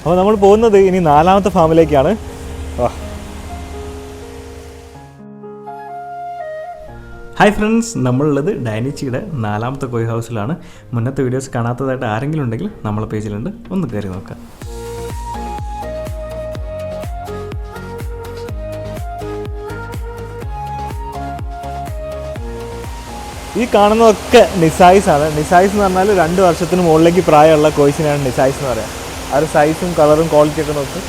അപ്പോൾ നമ്മൾ പോകുന്നത് ഇനി 4ാമത്തെ ഫാമിലേക്കാണ്. ഹായ് ഫ്രണ്ട്സ്, നമ്മളുള്ളത് ഡൈനിച്ചിയുടെ 4ാമത്തെ കോഴി ഹൗസിലാണ്. മുന്നത്തെ വീഡിയോസ് കാണാത്തതായിട്ട് ആരെങ്കിലും ഉണ്ടെങ്കിൽ നമ്മളെ പേജിലുണ്ട്, ഒന്ന് കയറി നോക്കാം. ഈ കാണുന്നതൊക്കെ നിസായിസാണ്. നിസായിസ് എന്ന് പറഞ്ഞാൽ 2 വർഷത്തിന് മുകളിലേക്ക് പ്രായമുള്ള കോഴ്സിനാണ് നിസായിസ് എന്ന് പറയുക. ആ ഒരു സൈസും കളറും ക്വാളിറ്റിയൊക്കെ നോക്ക്.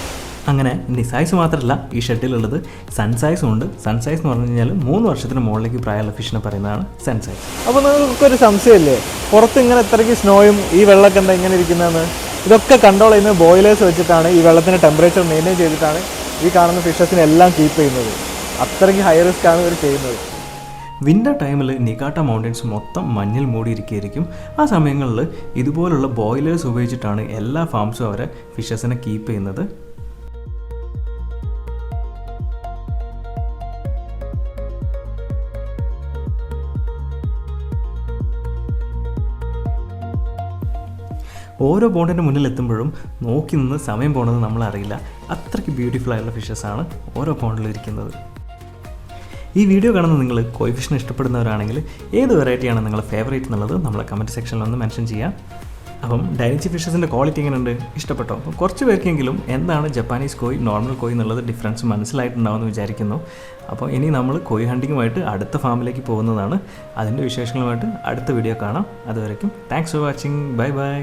അങ്ങനെ നിസായിസ് മാത്രമല്ല, ഈ ഷെഡിലുള്ളത് സൺസൈസും ഉണ്ട്. സൺസൈസ് എന്ന് പറഞ്ഞു കഴിഞ്ഞാൽ 3 വർഷത്തിന് മുകളിലേക്ക് പ്രായമുള്ള ഫിഷിനെ പറയുന്നതാണ് സൺസൈസ്. അപ്പോൾ നിങ്ങൾക്കൊരു സംശയമില്ലേ, പുറത്ത് ഇങ്ങനെ എത്രയ്ക്ക് സ്നോയും ഈ വെള്ളമൊക്കെ എന്താ ഇങ്ങനെ ഇരിക്കുന്നതെന്ന്? ഇതൊക്കെ കൺട്രോൾ ചെയ്യുന്നത് ബോയിലേഴ്സ് വെച്ചിട്ടാണ്. ഈ വെള്ളത്തിൻ്റെ ടെമ്പറേച്ചർ മെയിൻറ്റെയിൻ ചെയ്തിട്ടാണ് ഈ കാണുന്ന ഫിഷസിനെല്ലാം കീപ്പ് ചെയ്യുന്നത്. അത്രയ്ക്ക് ഹൈ റിസ്ക് ആണ് ഇവർ ചെയ്യുന്നത്. വിൻ്റർ ടൈമിൽ നികാട്ട മൗണ്ടൻസ് മൊത്തം മഞ്ഞിൽ മൂടിയിരിക്കുകയായിരിക്കും. ആ സമയങ്ങളിൽ ഇതുപോലുള്ള ബോയിലേഴ്സ് ഉപയോഗിച്ചിട്ടാണ് എല്ലാ ഫാംസും അവരെ ഫിഷസിനെ കീപ്പ് ചെയ്യുന്നത്. ഓരോ ബോണ്ടിൻ്റെ മുന്നിൽ എത്തുമ്പോഴും നോക്കി നിന്ന് സമയം പോകുന്നത് നമ്മളറിയില്ല. അത്രയ്ക്ക് ബ്യൂട്ടിഫുൾ ആയിട്ടുള്ള ഫിഷസാണ് ഓരോ ബോണ്ടിലും ഇരിക്കുന്നത്. ഈ വീഡിയോ കാണുന്ന നിങ്ങൾ കോയി ഫിഷിനെ ഇഷ്ടപ്പെടുന്നവരാണെങ്കിൽ ഏത് വെറൈറ്റിയാണ് നിങ്ങളുടെ ഫേവറേറ്റ് എന്നുള്ളത് നമ്മളെ കമൻറ്റ് സെക്ഷനിൽ ഒന്ന് മെൻഷൻ ചെയ്യാം. അപ്പം ഡൈനിച്ചി ഫിഷസിൻ്റെ ക്വാളിറ്റി എങ്ങനെയുണ്ട്, ഇഷ്ടപ്പെട്ടോ? അപ്പം കുറച്ച് പേർക്കെങ്കിലും എന്താണ് ജപ്പാനീസ് കോയി, നോർമൽ കോയി എന്നുള്ളത് ഡിഫറൻസ് മനസ്സിലായിട്ടുണ്ടാവുമെന്ന് വിചാരിക്കുന്നു. അപ്പോൾ ഇനി നമ്മൾ കോയി ഹണ്ടിങ്ങുമായിട്ട് അടുത്ത ഫാമിലേക്ക് പോകുന്നതാണ്. അതിൻ്റെ വിശേഷങ്ങളുമായിട്ട് അടുത്ത വീഡിയോ കാണാം. അതുവരേക്കും thanks for watching. Bye bye.